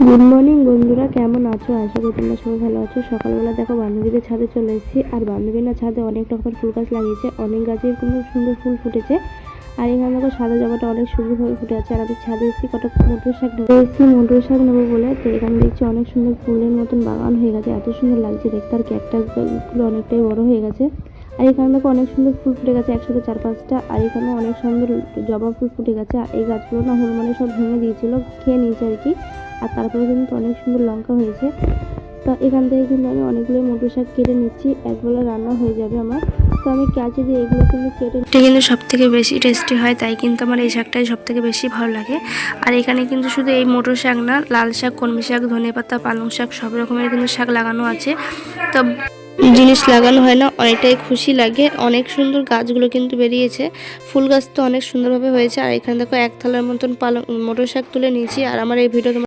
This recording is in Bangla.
গুড মর্নিং বন্ধুরা, কেমন আছো? আশা করি তোমরা সবাই ভালো আছো। সকালবেলা দেখো বান্ধবীদের ছাদে চলে এসেছি। আর বান্ধবী না ছাদে অনেক রকমের ফুল গাছ লাগিয়েছে, অনেক গাছের কিন্তু সুন্দর ফুল ফুটেছে। আর এখানে দেখো সাদা জবাটা অনেক সুন্দরভাবে ফুটে আছে। আর আমি ছাদে এসেছি কটা মোটর শাক নেবো বলে। তো এখানে দেখছি অনেক সুন্দর ফুলের মতন বাগান হয়ে গেছে, এত সুন্দর লাগছে দেখতে। আর ক্যাকটাসগুলো অনেকটাই বড় হয়ে গেছে। আর এখানে দেখো অনেক সুন্দর ফুল ফুটে গেছে, একসাথে 4-5টা। আর এখানে অনেক সুন্দর জবা ফুল ফুটে গেছে। আর এই গাছগুলো না হনুমানে সব ভেঙে দিয়েছিল, খেয়ে নিয়েছে আর কি। আর তারপরে কিন্তু অনেক সুন্দর লঙ্কা হয়েছে। তো এখান থেকে কিন্তু আমি অনেকগুলো মোটর শাক কেটে নিচ্ছি, একবেলা রান্না হয়ে যাবে আমার। তো আমি কাঁচি দিয়ে এগুলো কিন্তু কেটে এটা কিন্তু সব থেকে বেশি টেস্টি হয়, তাই কিন্তু আমার এই শাকটাই সব থেকে বেশি ভালো লাগে। আর এখানে কিন্তু শুধু এই মোটর শাক না, লাল শাক, কলমি শাক, ধনেপাতা, পালং শাক সব রকমের কিন্তু শাক লাগানো আছে। তো জিনিস লাগানো হয় না, অনেকটাই খুশি লাগে। অনেক সুন্দর গাছগুলো কিন্তু বেরিয়েছে, ফুল গাছ তো অনেক সুন্দরভাবে হয়েছে। আর এখানে দেখো এক থালার মতন মোটর শাক তুলে নিয়েছি। আর আমার এই ভিডিও